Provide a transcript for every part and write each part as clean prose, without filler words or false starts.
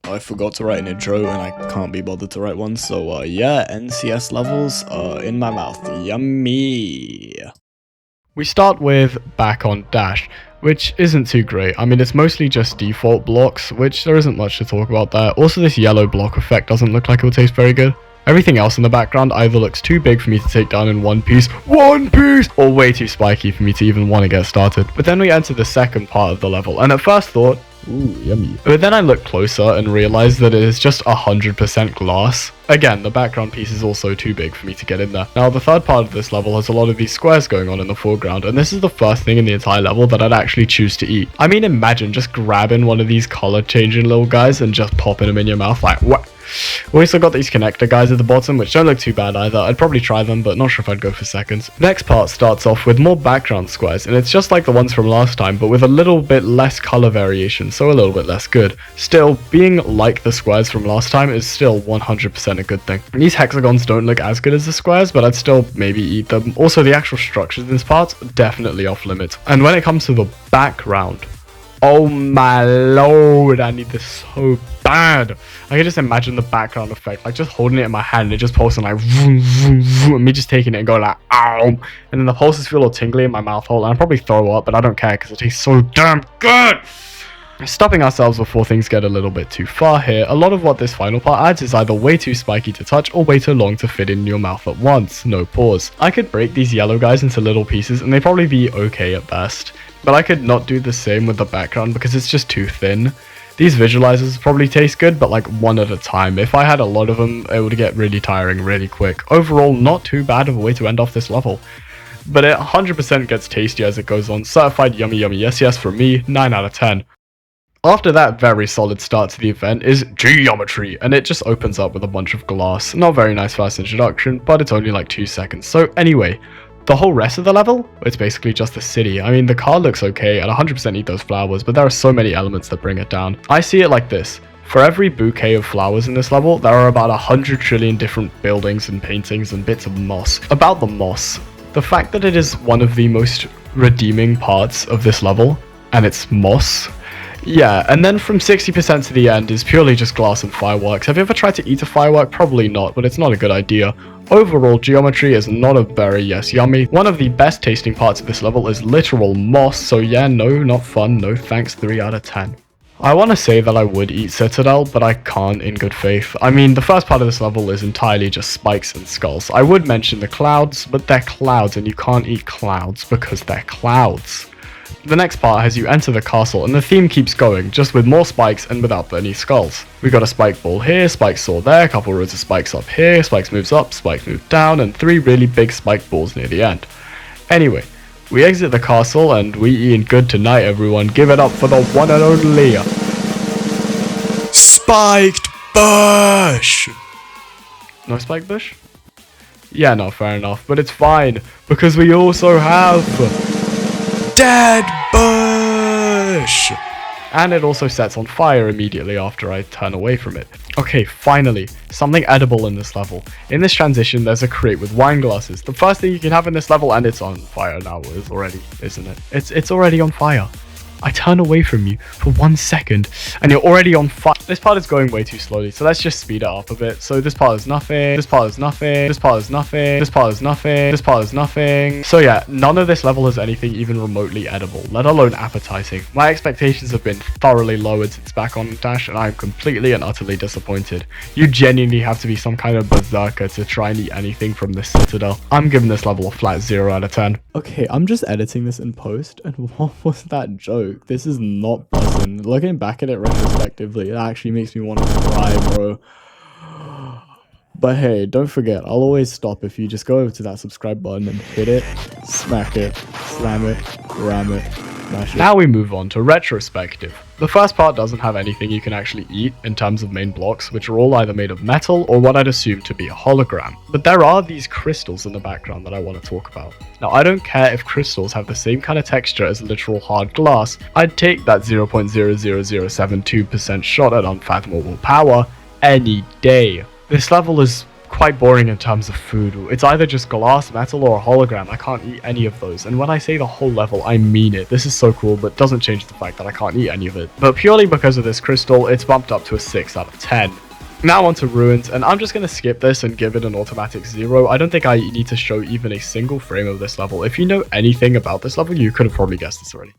I forgot to write an intro and I can't be bothered to write one, so yeah, NCS levels in my mouth. Yummy! We start with back on dash, which isn't too great. I mean, it's mostly just default blocks, which there isn't much to talk about there. Also, this yellow block effect doesn't look like it will taste very good. Everything else in the background either looks too big for me to take down in one piece, or way too spiky for me to even want to get started. But then we enter the second part of the level, and at first thought, ooh, yummy. But then I looked closer and realized that it is just 100% glass. Again, the background piece is also too big for me to get in there. Now, the third part of this level has a lot of these squares going on in the foreground, and this is the first thing in the entire level that I'd actually choose to eat. I mean, imagine just grabbing one of these color changing little guys and just popping them in your mouth like, what? We also got these connector guys at the bottom, which don't look too bad either. I'd probably try them, but not sure if I'd go for seconds. Next part starts off with more background squares, and it's just like the ones from last time, but with a little bit less color variation, so a little bit less good. Still, being like the squares from last time is still 100% a good thing. These hexagons don't look as good as the squares, but I'd still maybe eat them. Also, the actual structures in this part, definitely off limits. And when it comes to the background, oh my lord, I need this so bad. I can just imagine the background effect, like just holding it in my hand and it just pulsing like vroom, vroom, vroom, and me just taking it and going like ow, and then the pulses feel all tingly in my mouth hole, and I'll probably throw up, but I don't care because it tastes so damn good. Stopping ourselves before things get a little bit too far here, a lot of what this final part adds is either way too spiky to touch or way too long to fit in your mouth at once, no pause. I could break these yellow guys into little pieces and they'd probably be okay at best, but I could not do the same with the background because it's just too thin. These visualizers probably taste good, but like one at a time. If I had a lot of them, it would get really tiring really quick. Overall, not too bad of a way to end off this level. But it 100% gets tastier as it goes on. Certified yummy yummy yes yes from me, 9 out of 10. After that very solid start to the event is geometry, and it just opens up with a bunch of glass. Not very nice first introduction, but it's only like 2 seconds. So anyway, the whole rest of the level, it's basically just the city. I mean, the car looks okay, and 100% eat those flowers, but there are so many elements that bring it down. I see it like this. For every bouquet of flowers in this level, there are about 100 trillion different buildings and paintings and bits of moss. About the moss, the fact that it is one of the most redeeming parts of this level, and it's moss. Yeah, and then from 60% to the end is purely just glass and fireworks. Have you ever tried to eat a firework? Probably not, but it's not a good idea. Overall, geometry is not a very yes yummy. One of the best tasting parts of this level is literal moss, so yeah, no, not fun, no thanks, 3 out of 10. I want to say that I would eat Citadel, but I can't in good faith. I mean, the first part of this level is entirely just spikes and skulls. I would mention the clouds, but they're clouds and you can't eat clouds because they're clouds. The next part has you enter the castle, and the theme keeps going, just with more spikes and without any skulls. We got a spike ball here, spike saw there, a couple rows of spikes up here, spikes moves up, spikes move down, and 3 really big spike balls near the end. Anyway, we exit the castle, and we eat good tonight, everyone. Give it up for the one and only Spiked Bush! No spike bush? Yeah, no, fair enough, but it's fine, because we also have Dead Bush! And it also sets on fire immediately after I turn away from it. Okay, finally, something edible in this level. In this transition, there's a crate with wine glasses. The first thing you can have in this level, and it's on fire now, is already, isn't it? It's already on fire. I turn away from you for 1 second, and you're already on fire. This part is going way too slowly, so let's just speed it up a bit. So this part is nothing, this part is nothing, this part is nothing, this part is nothing, this part is nothing. So yeah, none of this level has anything even remotely edible, let alone appetizing. My expectations have been thoroughly lowered since back on Dash, and I am completely and utterly disappointed. You genuinely have to be some kind of berserker to try and eat anything from this Citadel. I'm giving this level a flat 0 out of 10. Okay, I'm just editing this in post, and what was that joke? This is not buzzing. Looking back at it retrospectively, it actually makes me want to cry, bro. But hey, don't forget, I'll always stop if you just go over to that subscribe button and hit it, smack it, slam it, ram it, mash it. Now we move on to retrospective. The first part doesn't have anything you can actually eat in terms of main blocks, which are all either made of metal or what I'd assume to be a hologram. But there are these crystals in the background that I want to talk about. Now, I don't care if crystals have the same kind of texture as literal hard glass. I'd take that 0.00072% shot at unfathomable power any day. This level is quite boring in terms of food. It's either just glass, metal, or a hologram. I can't eat any of those. And when I say the whole level, I mean it. This is so cool, but doesn't change the fact that I can't eat any of it. But purely because of this crystal, it's bumped up to a 6 out of 10. Now onto ruins, and I'm just going to skip this and give it an automatic 0. I don't think I need to show even a single frame of this level. If you know anything about this level, you could have probably guessed this already.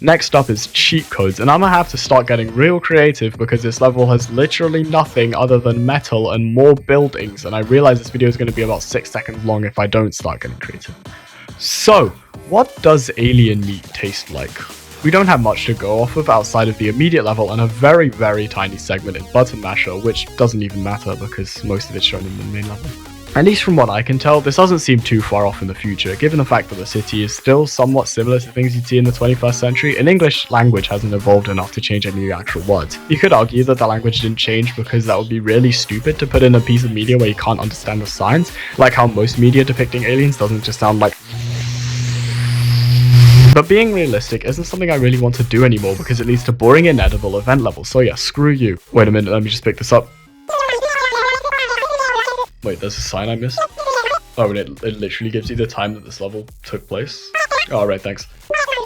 Next up is cheat codes, and I'm gonna have to start getting real creative because this level has literally nothing other than metal and more buildings, and I realize this video is going to be about 6 seconds long if I don't start getting creative. So, what does alien meat taste like? We don't have much to go off of outside of the immediate level and a very, very tiny segment in Button Masher, which doesn't even matter because most of it's shown in the main level. At least from what I can tell, this doesn't seem too far off in the future, given the fact that the city is still somewhat similar to things you'd see in the 21st century, and English language hasn't evolved enough to change any actual words. You could argue that the language didn't change because that would be really stupid to put in a piece of media where you can't understand the signs, like how most media depicting aliens doesn't just sound like... But being realistic isn't something I really want to do anymore because it leads to boring inedible event levels, so yeah, screw you. Wait a minute, let me just pick this up. Wait, there's a sign I missed? Oh, and it literally gives you the time that this level took place? Alright, thanks.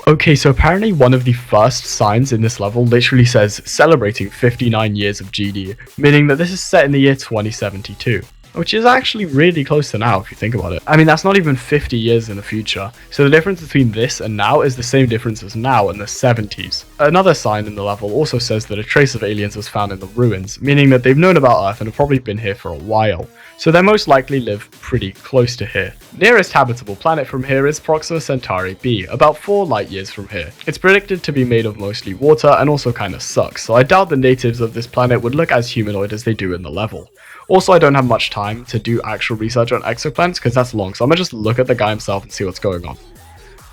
Okay, so apparently one of the first signs in this level literally says celebrating 59 years of GD, meaning that this is set in the year 2072. Which is actually really close to now if you think about it. I mean, that's not even 50 years in the future. So the difference between this and now is the same difference as now in the 70s. Another sign in the level also says that a trace of aliens was found in the ruins, meaning that they've known about Earth and have probably been here for a while. So they most likely live pretty close to here. Nearest habitable planet from here is Proxima Centauri b, about 4 light years from here. It's predicted to be made of mostly water and also kinda sucks, so I doubt the natives of this planet would look as humanoid as they do in the level. Also, I don't have much time to do actual research on exoplanets because that's long, so I'm gonna just look at the guy himself and see what's going on.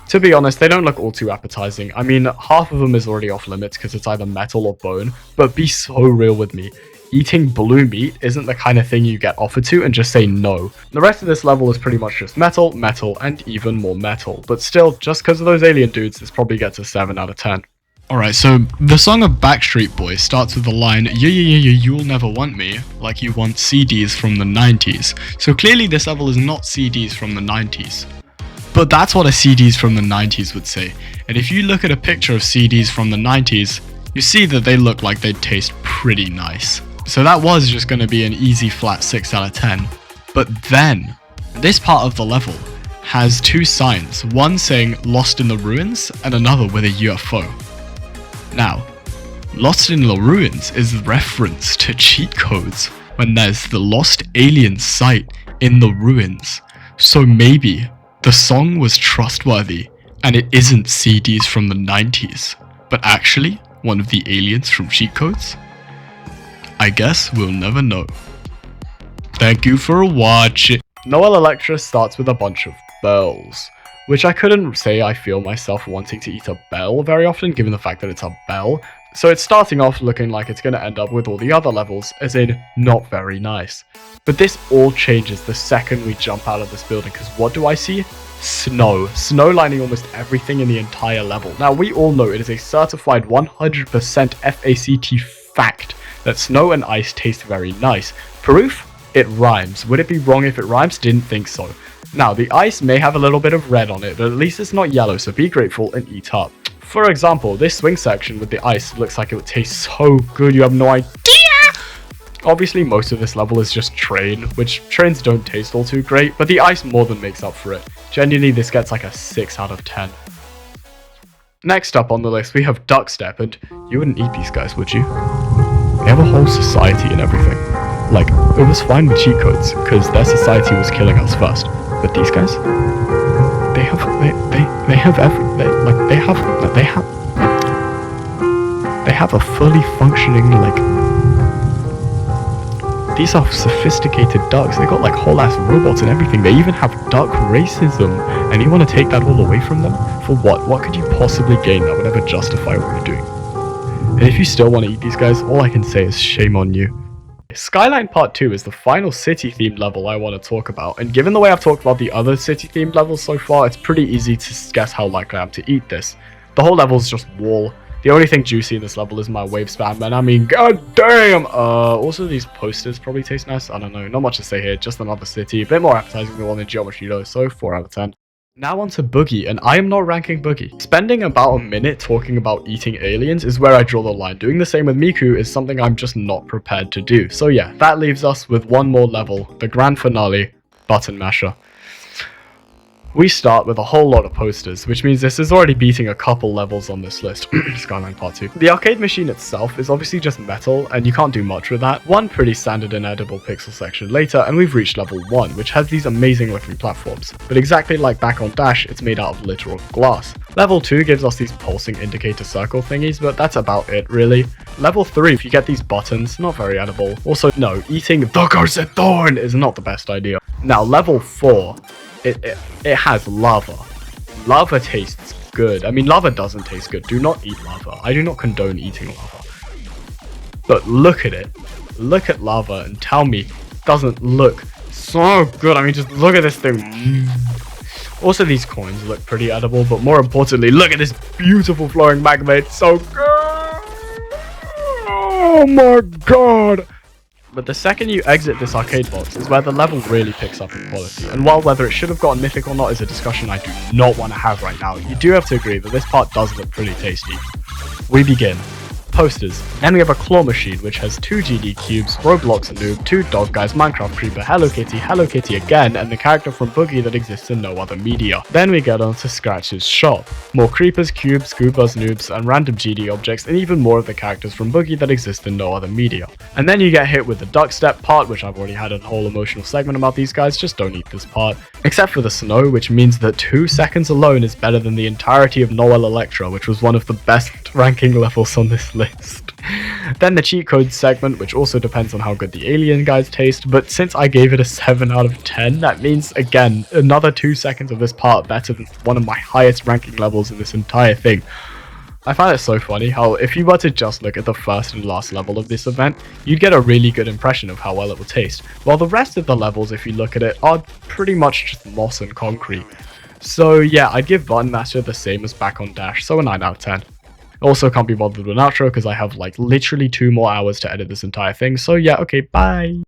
To be honest, they don't look all too appetizing. I mean, half of them is already off limits because it's either metal or bone, but be so real with me. Eating blue meat isn't the kind of thing you get offered to and just say no. The rest of this level is pretty much just metal, metal, and even more metal, but still, just because of those alien dudes, this probably gets a 7 out of 10. Alright, so the song of Backstreet Boys starts with the line, yeah, you'll never want me, like you want CDs from the 90s. So clearly this level is not CDs from the 90s. But that's what a CDs from the 90s would say. And if you look at a picture of CDs from the 90s, you see that they look like they'd taste pretty nice. So that was just going to be an easy flat 6 out of 10. But then, this part of the level has 2 signs, one saying Lost in the Ruins and another with a UFO. Now, Lost in the Ruins is reference to cheat codes when there's the lost alien site in the ruins. So maybe the song was trustworthy and it isn't CDs from the 90s, but actually one of the aliens from cheat codes? I guess we'll never know. Thank you for watching. Noel Electra starts with a bunch of bells, which I couldn't say I feel myself wanting to eat a bell very often given the fact that it's a bell. So it's starting off looking like it's going to end up with all the other levels, as in not very nice. But this all changes the second we jump out of this building, because what do I see? Snow. Snow lining almost everything in the entire level. Now we all know it is a certified 100% FACT fact that snow and ice taste very nice. Proof? It rhymes. Would it be wrong if it rhymes? Didn't think so. Now, the ice may have a little bit of red on it, but at least it's not yellow, so be grateful and eat up. For example, this swing section with the ice looks like it would taste so good, you have no idea! Obviously, most of this level is just train, which trains don't taste all too great, but the ice more than makes up for it. Genuinely, this gets like a 6 out of 10. Next up on the list, we have Duckstep, and you wouldn't eat these guys, would you? They have a whole society and everything. Like, it was fine with cheat codes, because their society was killing us first. But these guys, they have a fully functioning, these are sophisticated ducks. They got like whole ass robots and everything. They even have duck racism, and you want to take that all away from them? For what? What could you possibly gain that would ever justify what you're doing? And if you still want to eat these guys, all I can say is shame on you. Skyline Part 2 is the final city-themed level I want to talk about, and given the way I've talked about the other city-themed levels so far, it's pretty easy to guess how likely I am to eat this. The whole level is just wall, The only thing juicy in this level is my wave spam, and I mean, god damn! Also these posters probably taste nice. I don't know, not much to say here, just another city. A bit more appetizing than one in geometry though, so 4 out of 10. Now on to Boogie, and I am not ranking Boogie. Spending about a minute talking about eating aliens is where I draw the line. Doing the same with Miku is something I'm just not prepared to do. So yeah, that leaves us with one more level, the grand finale, Button Masher. We start with a whole lot of posters, which means this is already beating a couple levels on this list. Skyline Part 2. The arcade machine itself is obviously just metal, and you can't do much with that. One pretty standard inedible pixel section later, and we've reached level 1, which has these amazing looking platforms. But exactly like back on Dash, it's made out of literal glass. Level 2 gives us these pulsing indicator circle thingies, but that's about it really. Level 3, if you get these buttons, not very edible. Also, no, eating the cursed thorn is not the best idea. Now, level 4. It has lava. Lava tastes good. I mean, lava doesn't taste good. Do not eat lava. I do not condone eating lava. But look at it. Look at lava and tell me it doesn't look so good. I mean, just look at this thing. Also, these coins look pretty edible, but more importantly, look at this beautiful flowing magma. It's so good. Oh my god. But the second you exit this arcade box is where the level really picks up in quality, and while whether it should have gotten mythic or not is a discussion I do not want to have right now, you do have to agree that this part does look pretty tasty. We begin. Posters. Then we have a claw machine which has 2 GD cubes, Roblox noob, 2 dog guys, Minecraft creeper, Hello Kitty again, and the character from Boogie that exists in no other media. Then we get on to Scratch's shop. More creepers, cubes, Goombas, noobs, and random GD objects, and even more of the characters from Boogie that exist in no other media. And then you get hit with the Duckstep part, which I've already had a whole emotional segment about these guys, just don't eat this part. Except for the snow, which means that 2 seconds alone is better than the entirety of Noel Electra, which was one of the best ranking levels on this list. Then the cheat code segment, which also depends on how good the alien guys taste, but since I gave it a 7 out of 10, that means, again, another 2 seconds of this part better than one of my highest ranking levels in this entire thing. I find it so funny how if you were to just look at the first and last level of this event, you'd get a really good impression of how well it will taste, while the rest of the levels, if you look at it, are pretty much just moss and concrete. So yeah, I'd give Button Masher the same as back on Dash, so a 9 out of 10. Also can't be bothered with an outro because I have like literally 2 more hours to edit this entire thing, so yeah, okay, bye!